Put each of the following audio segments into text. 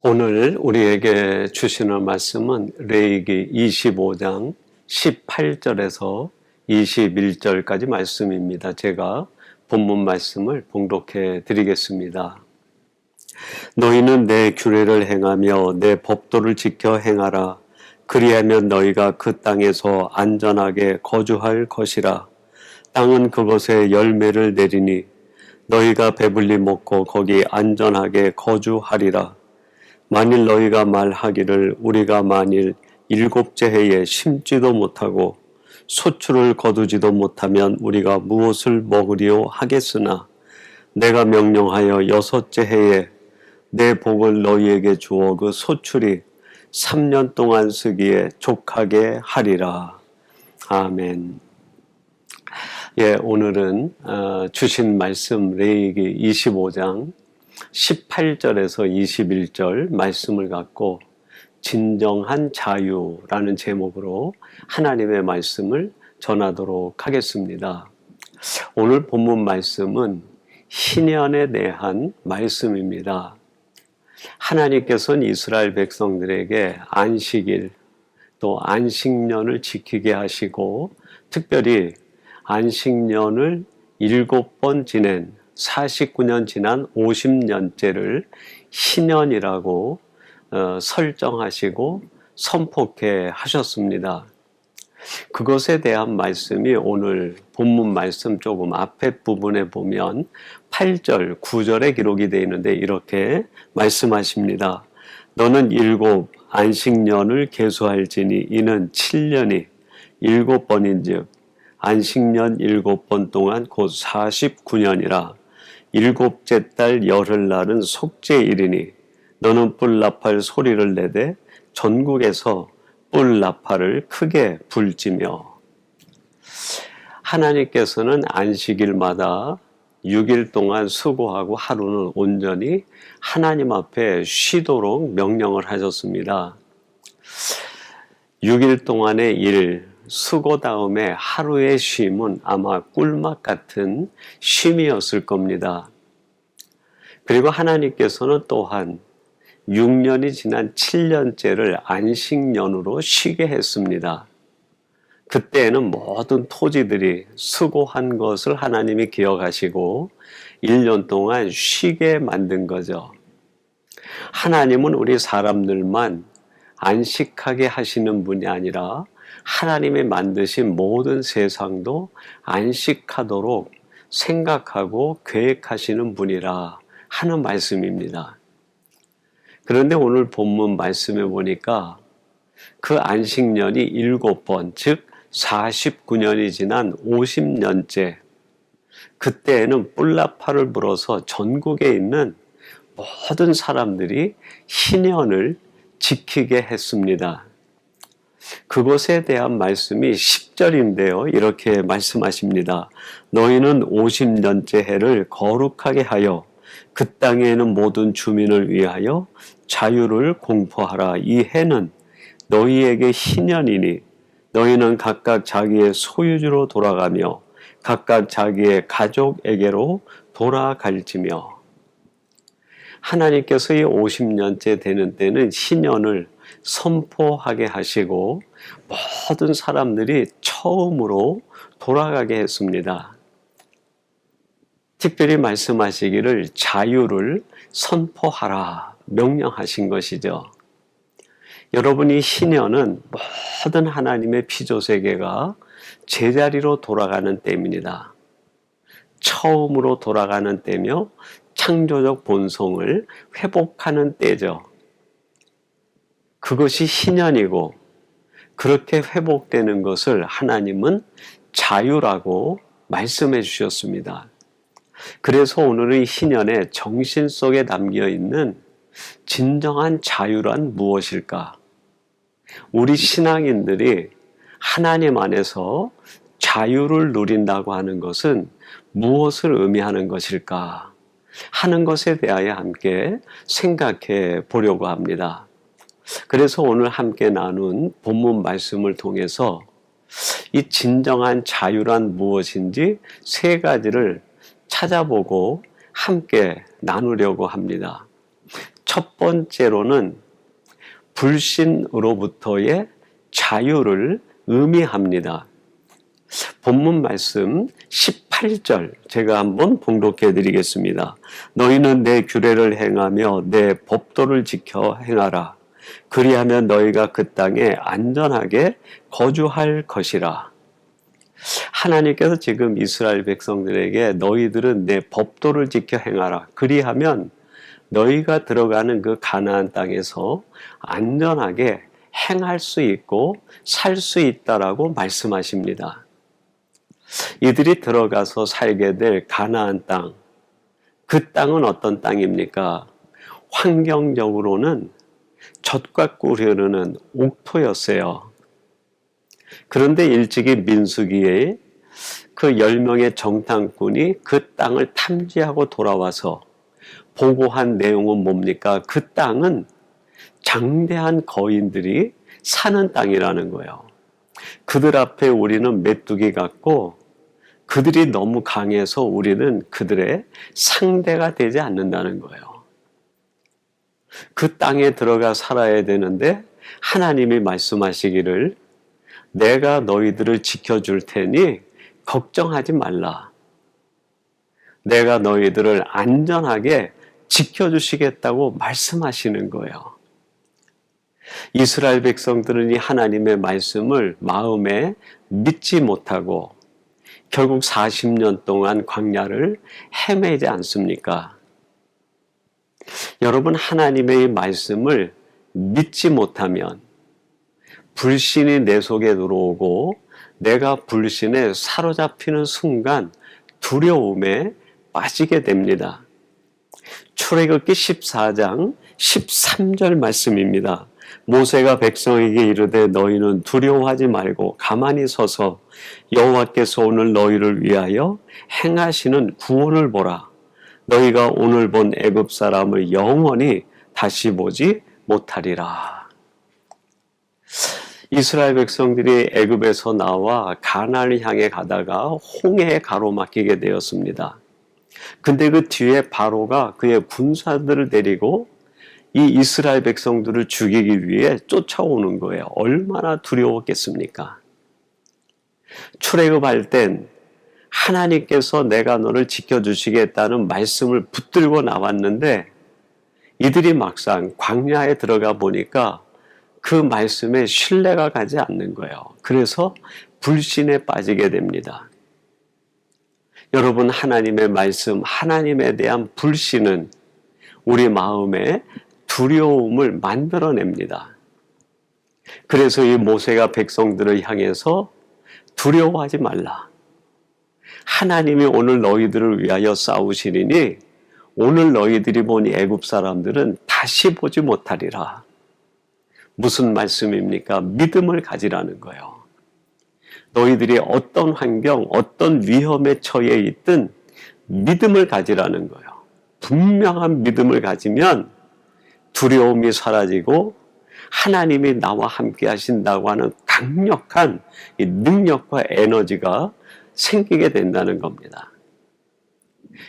오늘 우리에게 주시는 말씀은 레위기 25장 18절에서 21절까지 말씀입니다. 제가 본문 말씀을 봉독해 드리겠습니다. 너희는 내 규례를 행하며 내 법도를 지켜 행하라. 그리하면 너희가 그 땅에서 안전하게 거주할 것이라. 땅은 그것에 열매를 내리니 너희가 배불리 먹고 거기 안전하게 거주하리라. 만일 너희가 말하기를 우리가 만일 일곱째 해에 심지도 못하고 소출을 거두지도 못하면 우리가 무엇을 먹으리요 하겠으나 내가 명령하여 여섯째 해에 내 복을 너희에게 주어 그 소출이 3년 동안 쓰기에 족하게 하리라. 아멘. 오늘은 주신 말씀 레위기 25장 18절에서 21절 말씀을 갖고 진정한 자유라는 제목으로 하나님의 말씀을 전하도록 하겠습니다. 오늘 본문 말씀은 신년에 대한 말씀입니다. 하나님께서는 이스라엘 백성들에게 안식일 또 안식년을 지키게 하시고 특별히 안식년을 7번 지낸 49년 지난 50년째를 신년이라고 설정하시고 선포케 하셨습니다. 그것에 대한 말씀이 오늘 본문 말씀 조금 앞에 부분에 보면 8절, 9절에 기록이 되어 있는데 이렇게 말씀하십니다. 너는 7 안식년을 계수할지니 이는 7년이 7번인즉 안식년 7번 동안 곧 49년이라. 7째 달 열흘날은 속죄일이니 너는 뿔나팔 소리를 내되 전국에서 뿔나팔을 크게 불지며. 하나님께서는 안식일마다 6일 동안 수고하고 하루는 온전히 하나님 앞에 쉬도록 명령을 하셨습니다. 6일 동안의 일, 수고 다음에 하루의 쉼은 아마 꿀맛 같은 쉼이었을 겁니다. 그리고 하나님께서는 또한 6년이 지난 7년째를 안식년으로 쉬게 했습니다. 그때에는 모든 토지들이 수고한 것을 하나님이 기억하시고 1년 동안 쉬게 만든 거죠. 하나님은 우리 사람들만 안식하게 하시는 분이 아니라 하나님이 만드신 모든 세상도 안식하도록 생각하고 계획하시는 분이라 하는 말씀입니다. 그런데 오늘 본문 말씀에 보니까 그 안식년이 7번, 즉 49년이 지난 50년째, 그때에는 뿔나팔을 불어서 전국에 있는 모든 사람들이 신년을 지키게 했습니다. 그것에 대한 말씀이 10절인데요. 이렇게 말씀하십니다. 너희는 50년째 해를 거룩하게 하여 그 땅에 있는 모든 주민을 위하여 자유를 공포하라. 이 해는 너희에게 신년이니 너희는 각각 자기의 소유지로 돌아가며 각각 자기의 가족에게로 돌아갈지며. 하나님께서 이 50년째 되는 때는 신년을 선포하게 하시고 모든 사람들이 처음으로 돌아가게 했습니다. 특별히 말씀하시기를 자유를 선포하라 명령하신 것이죠. 여러분이 신년은 모든 하나님의 피조세계가 제자리로 돌아가는 때입니다. 처음으로 돌아가는 때며 창조적 본성을 회복하는 때죠. 그것이 신년이고 그렇게 회복되는 것을 하나님은 자유라고 말씀해 주셨습니다. 그래서 오늘은 신년의 정신 속에 담겨 있는 진정한 자유란 무엇일까? 우리 신앙인들이 하나님 안에서 자유를 누린다고 하는 것은 무엇을 의미하는 것일까 하는 것에 대하여 함께 생각해 보려고 합니다. 그래서 오늘 함께 나눈 본문 말씀을 통해서 이 진정한 자유란 무엇인지 3가지를 찾아보고 함께 나누려고 합니다. 첫 번째로는 불신으로부터의 자유를 의미합니다. 본문 말씀 18절 제가 한번 봉독해 드리겠습니다. 너희는 내 규례를 행하며 내 법도를 지켜 행하라. 그리하면 너희가 그 땅에 안전하게 거주할 것이라. 하나님께서 지금 이스라엘 백성들에게 너희들은 내 법도를 지켜 행하라. 그리하면 너희가 들어가는 그 가나안 땅에서 안전하게 행할 수 있고 살 수 있다라고 말씀하십니다. 이들이 들어가서 살게 될 가나안 땅, 그 땅은 어떤 땅입니까? 환경적으로는 젖과 꿀이 흐르는 옥토였어요. 그런데 일찍이 민수기에 그 10명의 정탐꾼이 그 땅을 탐지하고 돌아와서 보고한 내용은 뭡니까? 그 땅은 장대한 거인들이 사는 땅이라는 거예요. 그들 앞에 우리는 메뚜기 같고 그들이 너무 강해서 우리는 그들의 상대가 되지 않는다는 거예요. 그 땅에 들어가 살아야 되는데 하나님이 말씀하시기를 내가 너희들을 지켜줄 테니 걱정하지 말라. 내가 너희들을 안전하게 지켜주시겠다고 말씀하시는 거예요. 이스라엘 백성들은 이 하나님의 말씀을 마음에 믿지 못하고 결국 40년 동안 광야를 헤매지 않습니까? 여러분, 하나님의 말씀을 믿지 못하면 불신이 내 속에 들어오고 내가 불신에 사로잡히는 순간 두려움에 빠지게 됩니다. 출애굽기 14장 13절 말씀입니다. 모세가 백성에게 이르되 너희는 두려워하지 말고 가만히 서서 여호와께서 오늘 너희를 위하여 행하시는 구원을 보라. 너희가 오늘 본 애굽 사람을 영원히 다시 보지 못하리라. 이스라엘 백성들이 애굽에서 나와 가나안을 향해 가다가 홍해에 가로막히게 되었습니다. 근데 그 뒤에 바로가 그의 군사들을 데리고 이 이스라엘 백성들을 죽이기 위해 쫓아오는 거예요. 얼마나 두려웠겠습니까? 출애굽할 땐 하나님께서 내가 너를 지켜주시겠다는 말씀을 붙들고 나왔는데 이들이 막상 광야에 들어가 보니까 그 말씀에 신뢰가 가지 않는 거예요. 그래서 불신에 빠지게 됩니다. 여러분, 하나님의 말씀, 하나님에 대한 불신은 우리 마음에 두려움을 만들어냅니다. 그래서 이 모세가 백성들을 향해서 두려워하지 말라. 하나님이 오늘 너희들을 위하여 싸우시리니 오늘 너희들이 본 애굽 사람들은 다시 보지 못하리라. 무슨 말씀입니까? 믿음을 가지라는 거예요. 너희들이 어떤 환경, 어떤 위험에 처해 있든 믿음을 가지라는 거예요. 분명한 믿음을 가지면 두려움이 사라지고 하나님이 나와 함께 하신다고 하는 강력한 이 능력과 에너지가 생기게 된다는 겁니다.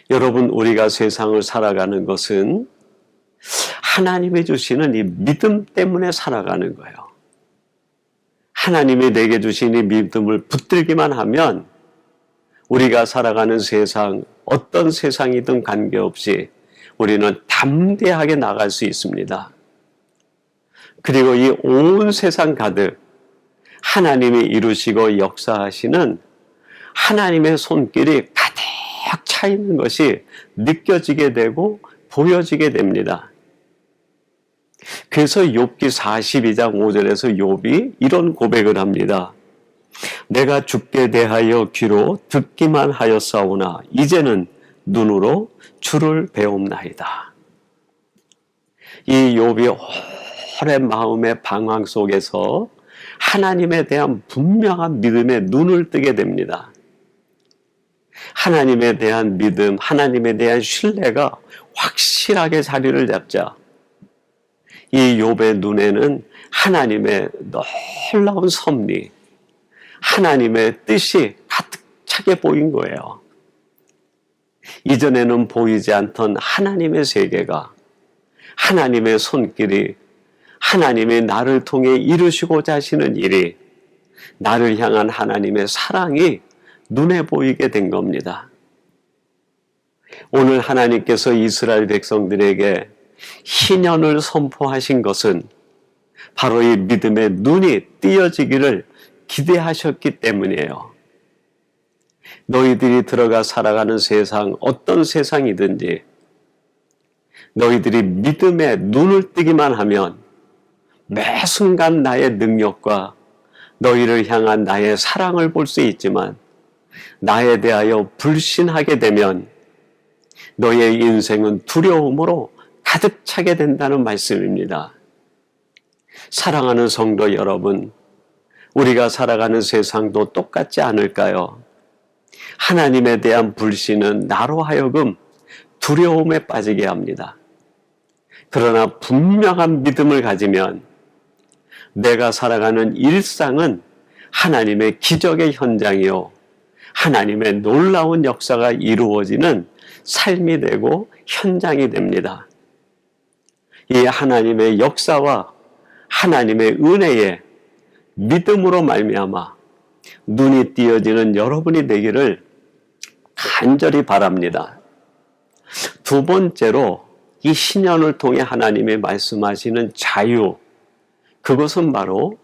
여러분, 우리가 세상을 살아가는 것은 하나님이 주시는 이 믿음 때문에 살아가는 거예요. 하나님이 내게 주신 이 믿음을 붙들기만 하면 우리가 살아가는 세상, 어떤 세상이든 관계없이 우리는 담대하게 나갈 수 있습니다. 그리고 이 온 세상 가득 하나님이 이루시고 역사하시는 하나님의 손길이 가득 차 있는 것이 느껴지게 되고 보여지게 됩니다. 그래서 욥기 42장 5절에서 욥이 이런 고백을 합니다. 내가 주께 대하여 귀로 듣기만 하였사오나 이제는 눈으로 주를 배움나이다. 이 욥이 오랜 마음의 방황 속에서 하나님에 대한 분명한 믿음에 눈을 뜨게 됩니다. 하나님에 대한 믿음, 하나님에 대한 신뢰가 확실하게 자리를 잡자 이 욥의 눈에는 하나님의 놀라운 섭리, 하나님의 뜻이 가득 차게 보인 거예요. 이전에는 보이지 않던 하나님의 세계가, 하나님의 손길이, 하나님의 나를 통해 이루시고자 하시는 일이, 나를 향한 하나님의 사랑이 눈에 보이게 된 겁니다. 오늘 하나님께서 이스라엘 백성들에게 희년을 선포하신 것은 바로 이 믿음의 눈이 띄어지기를 기대하셨기 때문이에요. 너희들이 들어가 살아가는 세상, 어떤 세상이든지 너희들이 믿음의 눈을 뜨기만 하면 매 순간 나의 능력과 너희를 향한 나의 사랑을 볼 수 있지만, 나에 대하여 불신하게 되면 너의 인생은 두려움으로 가득 차게 된다는 말씀입니다. 사랑하는 성도 여러분, 우리가 살아가는 세상도 똑같지 않을까요? 하나님에 대한 불신은 나로 하여금 두려움에 빠지게 합니다. 그러나 분명한 믿음을 가지면 내가 살아가는 일상은 하나님의 기적의 현장이요, 하나님의 놀라운 역사가 이루어지는 삶이 되고 현장이 됩니다. 이 하나님의 역사와 하나님의 은혜에 믿음으로 말미암아 눈이 띄어지는 여러분이 되기를 간절히 바랍니다. 두 번째로, 이 신년을 통해 하나님이 말씀하시는 자유, 그것은 바로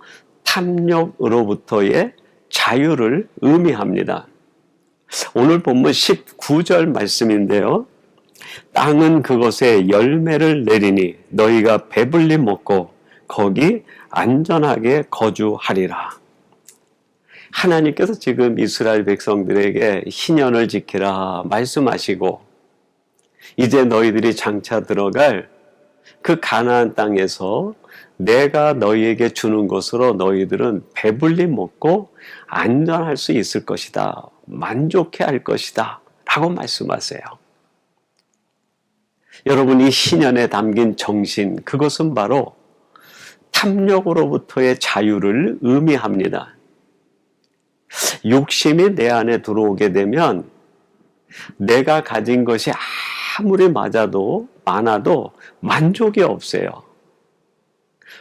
탐욕으로부터의 자유를 의미합니다. 오늘 본문 19절 말씀인데요. 땅은 그것에 열매를 내리니 너희가 배불리 먹고 거기 안전하게 거주하리라. 하나님께서 지금 이스라엘 백성들에게 희년을 지키라 말씀하시고, 이제 너희들이 장차 들어갈 그 가나안 땅에서 내가 너희에게 주는 것으로 너희들은 배불리 먹고 안전할 수 있을 것이다, 만족해 할 것이다 라고 말씀하세요. 여러분, 이 희년에 담긴 정신, 그것은 바로 탐욕으로부터의 자유를 의미합니다. 욕심이 내 안에 들어오게 되면 내가 가진 것이 아무리 많아도 만족이 없어요.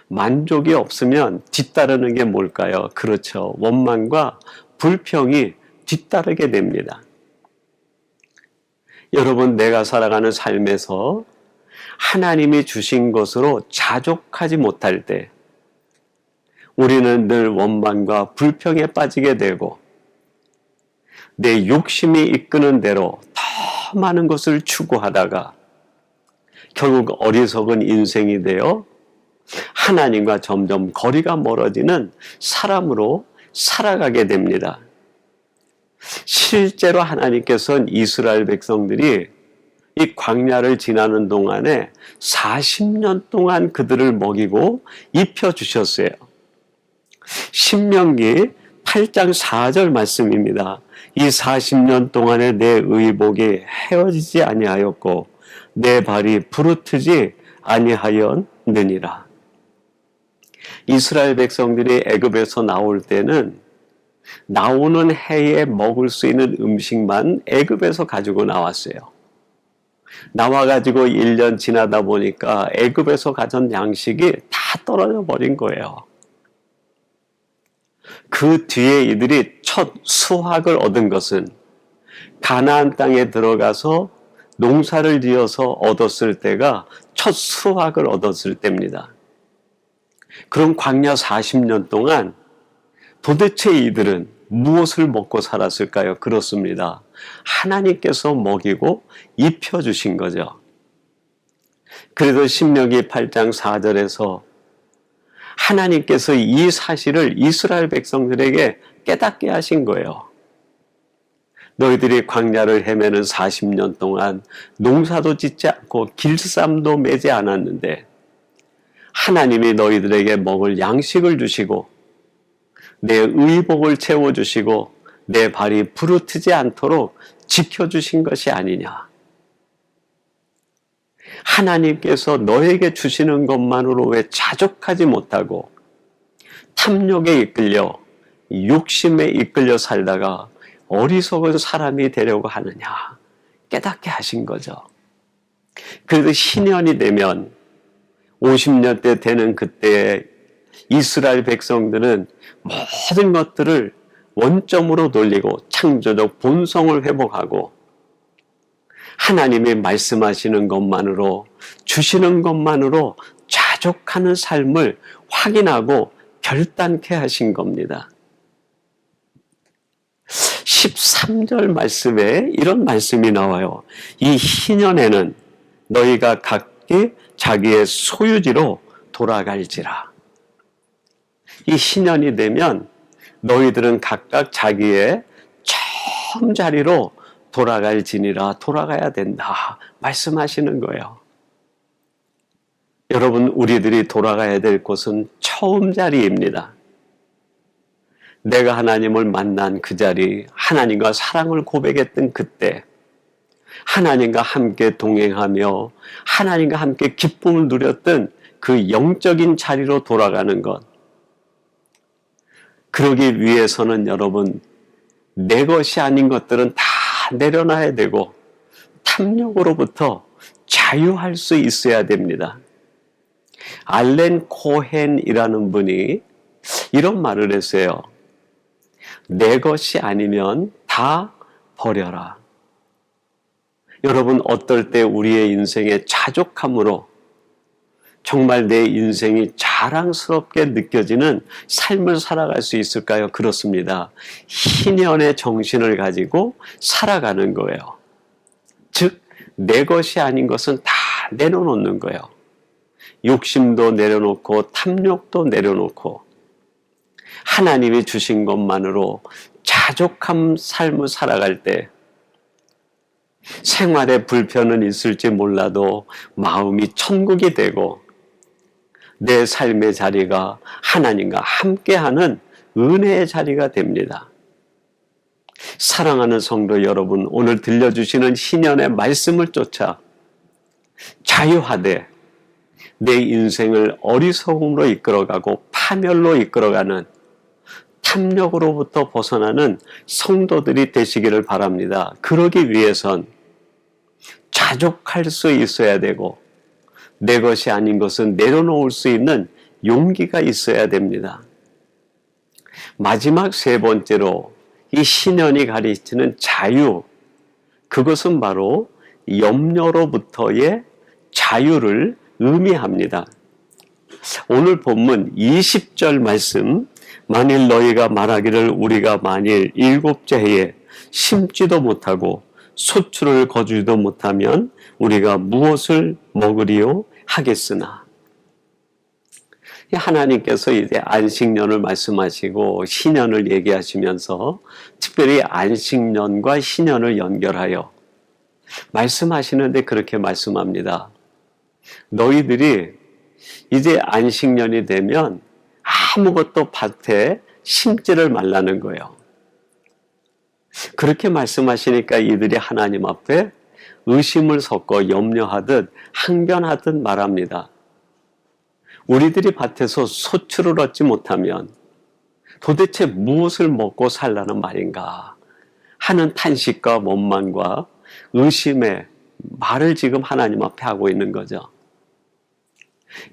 만족이 없으면 뒤따르는 게 뭘까요? 그렇죠. 원망과 불평이 뒤따르게 됩니다. 여러분, 내가 살아가는 삶에서 하나님이 주신 것으로 자족하지 못할 때 우리는 늘 원망과 불평에 빠지게 되고, 내 욕심이 이끄는 대로 더 많은 것을 추구하다가 결국 어리석은 인생이 되어 하나님과 점점 거리가 멀어지는 사람으로 살아가게 됩니다. 실제로 하나님께서는 이스라엘 백성들이 이 광야를 지나는 동안에 40년 동안 그들을 먹이고 입혀주셨어요. 신명기 8장 4절 말씀입니다. 이 40년 동안에 내 의복이 헤어지지 아니하였고 내 발이 부르트지 아니하였느니라. 이스라엘 백성들이 애굽에서 나올 때는 나오는 해에 먹을 수 있는 음식만 애굽에서 가지고 나왔어요. 나와가지고 1년 지나다 보니까 애굽에서 가진 양식이 다 떨어져 버린 거예요. 그 뒤에 이들이 첫 수확을 얻은 것은 가나안 땅에 들어가서 농사를 지어서 얻었을 때가 첫 수확을 얻었을 때입니다. 그럼 광야 40년 동안 도대체 이들은 무엇을 먹고 살았을까요? 그렇습니다. 하나님께서 먹이고 입혀주신 거죠. 그래도 신명기 8장 4절에서 하나님께서 이 사실을 이스라엘 백성들에게 깨닫게 하신 거예요. 너희들이 광야를 헤매는 40년 동안 농사도 짓지 않고 길쌈도 매지 않았는데 하나님이 너희들에게 먹을 양식을 주시고 내 의복을 채워주시고 내 발이 부르트지 않도록 지켜주신 것이 아니냐. 하나님께서 너에게 주시는 것만으로 왜 자족하지 못하고 탐욕에 이끌려 욕심에 이끌려 살다가 어리석은 사람이 되려고 하느냐 깨닫게 하신 거죠. 그래서 신년이 되면 50년대 되는 그때에 이스라엘 백성들은 모든 것들을 원점으로 돌리고 창조적 본성을 회복하고 하나님이 말씀하시는 것만으로, 주시는 것만으로 자족하는 삶을 확인하고 결단케 하신 겁니다. 13절 말씀에 이런 말씀이 나와요. 이 희년에는 너희가 각기 자기의 소유지로 돌아갈지라. 이 희년이 되면 너희들은 각각 자기의 처음 자리로 돌아갈지니라. 돌아가야 된다 말씀하시는 거예요. 여러분, 우리들이 돌아가야 될 곳은 처음 자리입니다. 내가 하나님을 만난 그 자리, 하나님과 사랑을 고백했던 그때, 하나님과 함께 동행하며 하나님과 함께 기쁨을 누렸던 그 영적인 자리로 돌아가는 것. 그러기 위해서는 여러분, 내 것이 아닌 것들은 다 내려놔야 되고 탐욕으로부터 자유할 수 있어야 됩니다. 알렌 코헨이라는 분이 이런 말을 했어요. 내 것이 아니면 다 버려라. 여러분, 어떨 때 우리의 인생의 자족함으로 정말 내 인생이 자랑스럽게 느껴지는 삶을 살아갈 수 있을까요? 그렇습니다. 희년의 정신을 가지고 살아가는 거예요. 즉, 내 것이 아닌 것은 다 내려놓는 거예요. 욕심도 내려놓고 탐욕도 내려놓고 하나님이 주신 것만으로 자족한 삶을 살아갈 때 생활에 불편은 있을지 몰라도 마음이 천국이 되고 내 삶의 자리가 하나님과 함께하는 은혜의 자리가 됩니다. 사랑하는 성도 여러분, 오늘 들려주시는 희년의 말씀을 쫓아 자유하되 내 인생을 어리석음으로 이끌어가고 파멸로 이끌어가는 탐욕으로부터 벗어나는 성도들이 되시기를 바랍니다. 그러기 위해선 자족할 수 있어야 되고 내 것이 아닌 것은 내려놓을 수 있는 용기가 있어야 됩니다. 마지막 세 번째로 이 신년이 가리키는 자유, 그것은 바로 염려로부터의 자유를 의미합니다. 오늘 본문 20절 말씀, 만일 너희가 말하기를 우리가 만일 일곱째 해에 심지도 못하고 소출을 거두지도 못하면 우리가 무엇을 먹으리요 하겠으나. 하나님께서 이제 안식년을 말씀하시고 희년을 얘기하시면서 특별히 안식년과 희년을 연결하여 말씀하시는데 그렇게 말씀합니다. 너희들이 이제 안식년이 되면 아무것도 밭에 심지를 말라는 거예요. 그렇게 말씀하시니까 이들이 하나님 앞에 의심을 섞어 염려하듯 항변하듯 말합니다. 우리들이 밭에서 소출을 얻지 못하면 도대체 무엇을 먹고 살라는 말인가 하는 탄식과 원망과 의심의 말을 지금 하나님 앞에 하고 있는 거죠.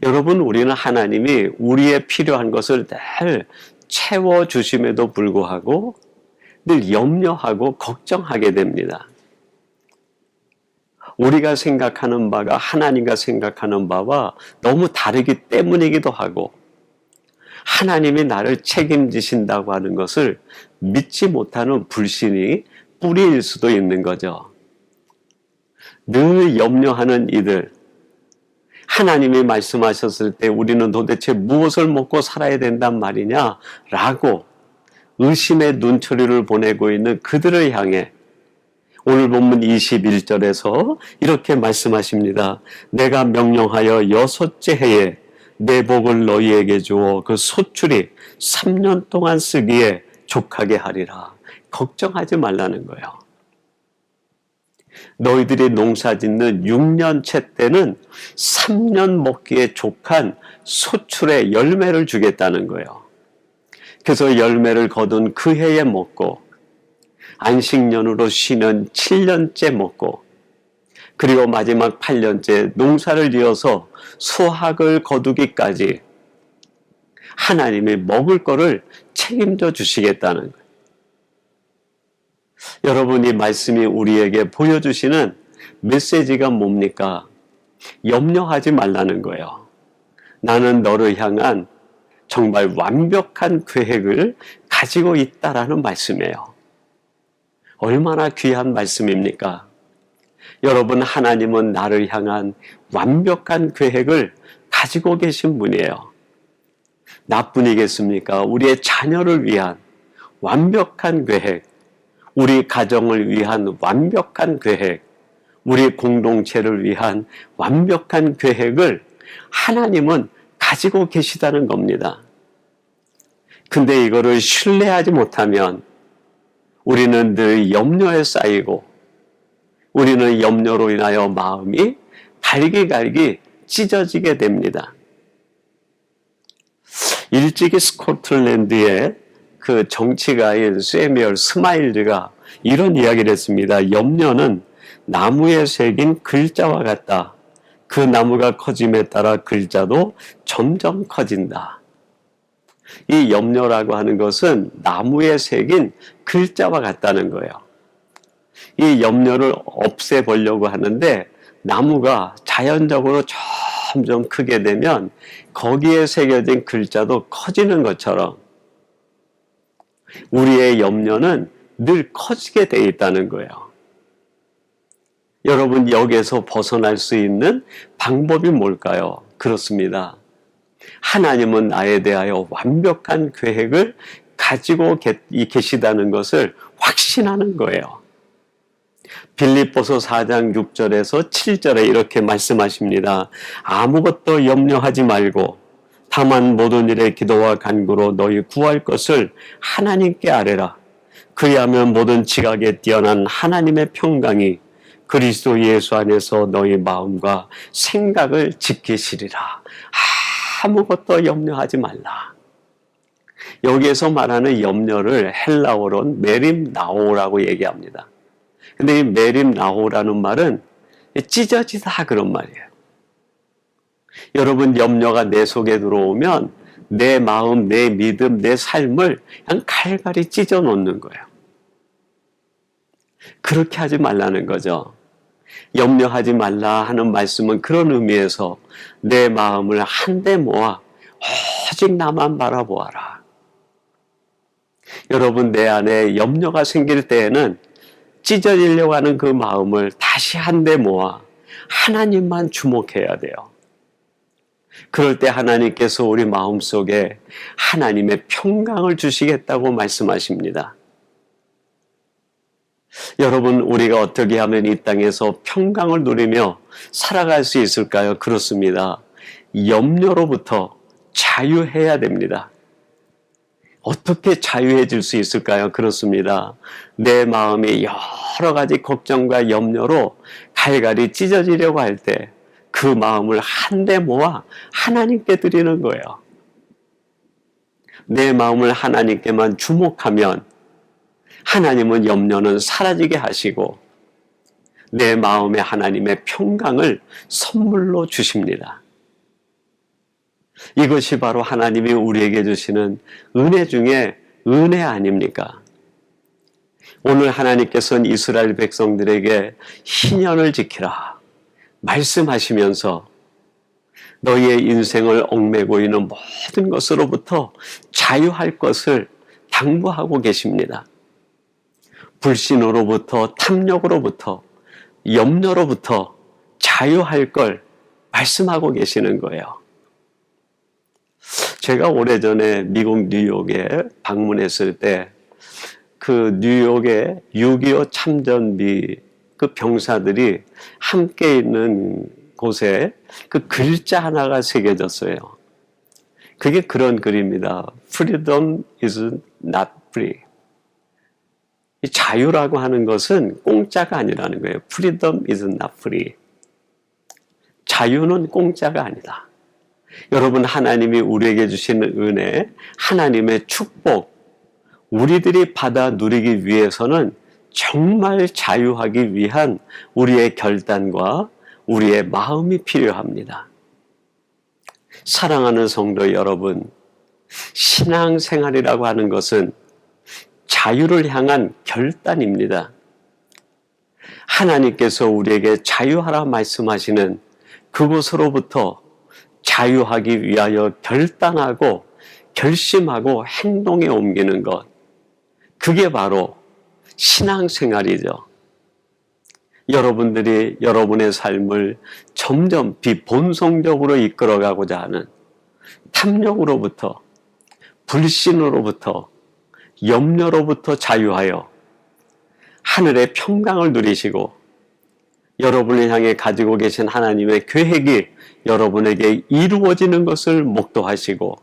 여러분, 우리는 하나님이 우리의 필요한 것을 늘 채워주심에도 불구하고 늘 염려하고 걱정하게 됩니다. 우리가 생각하는 바가 하나님과 생각하는 바와 너무 다르기 때문이기도 하고 하나님이 나를 책임지신다고 하는 것을 믿지 못하는 불신이 뿌리일 수도 있는 거죠. 늘 염려하는 이들, 하나님이 말씀하셨을 때 우리는 도대체 무엇을 먹고 살아야 된단 말이냐 라고 의심의 눈초리를 보내고 있는 그들을 향해 오늘 본문 21절에서 이렇게 말씀하십니다. 내가 명령하여 6째 해에 내 복을 너희에게 주어 그 소출이 3년 동안 쓰기에 족하게 하리라. 걱정하지 말라는 거예요. 너희들이 농사 짓는 6년째 때는 3년 먹기에 족한 소출의 열매를 주겠다는 거예요. 그래서 열매를 거둔 그 해에 먹고 안식년으로 쉬는 7년째 먹고 그리고 마지막 8년째 농사를 지어서 수확을 거두기까지 하나님이 먹을 거를 책임져 주시겠다는 거예요. 여러분, 이 말씀이 우리에게 보여주시는 메시지가 뭡니까? 염려하지 말라는 거예요. 나는 너를 향한 정말 완벽한 계획을 가지고 있다라는 말씀이에요. 얼마나 귀한 말씀입니까? 여러분, 하나님은 나를 향한 완벽한 계획을 가지고 계신 분이에요. 나뿐이겠습니까? 우리의 자녀를 위한 완벽한 계획, 우리 가정을 위한 완벽한 계획, 우리 공동체를 위한 완벽한 계획을 하나님은 가지고 계시다는 겁니다. 근데 이거를 신뢰하지 못하면 우리는 늘 염려에 쌓이고, 우리는 염려로 인하여 마음이 갈기갈기 찢어지게 됩니다. 일찍이 스코틀랜드의 그 정치가인 세뮤얼 스마일즈가 이런 이야기를 했습니다. 염려는 나무에 새긴 글자와 같다. 그 나무가 커짐에 따라 글자도 점점 커진다. 이 염려라고 하는 것은 나무에 새긴 글자와 같다는 거예요. 이 염려를 없애보려고 하는데 나무가 자연적으로 점점 크게 되면 거기에 새겨진 글자도 커지는 것처럼 우리의 염려는 늘 커지게 돼 있다는 거예요. 여러분, 여기에서 벗어날 수 있는 방법이 뭘까요? 그렇습니다. 하나님은 나에 대하여 완벽한 계획을 가지고 계시다는 것을 확신하는 거예요. 빌립보서 4장 6절에서 7절에 이렇게 말씀하십니다. 아무것도 염려하지 말고 다만 모든 일에 기도와 간구로 너희 구할 것을 하나님께 아뢰라. 그리하면 모든 지각에 뛰어난 하나님의 평강이 그리스도 예수 안에서 너희 마음과 생각을 지키시리라. 아무것도 염려하지 말라. 여기에서 말하는 염려를 헬라어로는 메림나오라고 얘기합니다. 근데 이 메림나오라는 말은 찢어지다 그런 말이에요. 여러분, 염려가 내 속에 들어오면 내 마음, 내 믿음, 내 삶을 그냥 칼갈이 찢어 놓는 거예요. 그렇게 하지 말라는 거죠. 염려하지 말라 하는 말씀은 그런 의미에서 내 마음을 한데 모아 오직 나만 바라보아라. 여러분, 내 안에 염려가 생길 때에는 찢어지려고 하는 그 마음을 다시 한데 모아 하나님만 주목해야 돼요. 그럴 때 하나님께서 우리 마음속에 하나님의 평강을 주시겠다고 말씀하십니다. 여러분, 우리가 어떻게 하면 이 땅에서 평강을 누리며 살아갈 수 있을까요? 그렇습니다. 염려로부터 자유해야 됩니다. 어떻게 자유해질 수 있을까요? 그렇습니다. 내 마음이 여러 가지 걱정과 염려로 갈갈이 찢어지려고 할 때 그 마음을 한데 모아 하나님께 드리는 거예요. 내 마음을 하나님께만 주목하면 하나님은 염려는 사라지게 하시고 내 마음에 하나님의 평강을 선물로 주십니다. 이것이 바로 하나님이 우리에게 주시는 은혜 중에 은혜 아닙니까? 오늘 하나님께서는 이스라엘 백성들에게 희년을 지키라 말씀하시면서 너희의 인생을 얽매고 있는 모든 것으로부터 자유할 것을 당부하고 계십니다. 불신으로부터, 탐욕으로부터, 염려로부터 자유할 걸 말씀하고 계시는 거예요. 제가 오래전에 미국 뉴욕에 방문했을 때 그 뉴욕의 6.25 참전비 그 병사들이 함께 있는 곳에 그 글자 하나가 새겨졌어요. 그게 그런 글입니다. Freedom is not free. 이 자유라고 하는 것은 공짜가 아니라는 거예요. Freedom is not free. 자유는 공짜가 아니다. 여러분, 하나님이 우리에게 주시는 은혜, 하나님의 축복, 우리들이 받아 누리기 위해서는 정말 자유하기 위한 우리의 결단과 우리의 마음이 필요합니다. 사랑하는 성도 여러분, 신앙생활이라고 하는 것은 자유를 향한 결단입니다. 하나님께서 우리에게 자유하라 말씀하시는 그곳으로부터 자유하기 위하여 결단하고 결심하고 행동에 옮기는 것, 그게 바로 신앙생활이죠. 여러분들이 여러분의 삶을 점점 비본성적으로 이끌어가고자 하는 탐욕으로부터, 불신으로부터, 염려로부터 자유하여 하늘의 평강을 누리시고 여러분을 향해 가지고 계신 하나님의 계획이 여러분에게 이루어지는 것을 목도하시고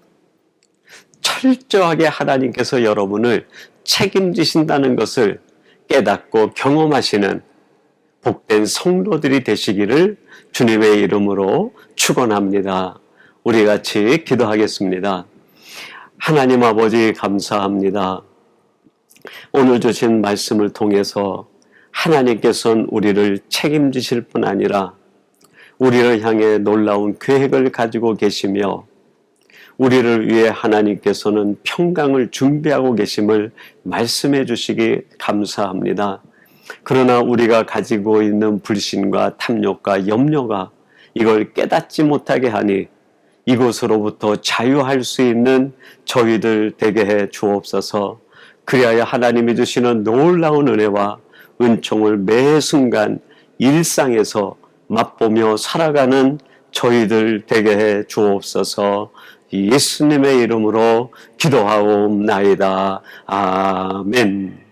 철저하게 하나님께서 여러분을 책임지신다는 것을 깨닫고 경험하시는 복된 성도들이 되시기를 주님의 이름으로 축원합니다. 우리 같이 기도하겠습니다. 하나님 아버지 감사합니다. 오늘 주신 말씀을 통해서 하나님께서는 우리를 책임지실 뿐 아니라 우리를 향해 놀라운 계획을 가지고 계시며 우리를 위해 하나님께서는 평강을 준비하고 계심을 말씀해 주시기 감사합니다. 그러나 우리가 가지고 있는 불신과 탐욕과 염려가 이걸 깨닫지 못하게 하니 이곳으로부터 자유할 수 있는 저희들 되게 해 주옵소서. 그리하여 하나님이 주시는 놀라운 은혜와 은총을 매 순간 일상에서 맛보며 살아가는 저희들 되게 해 주옵소서. 예수님의 이름으로 기도하옵나이다. 아멘.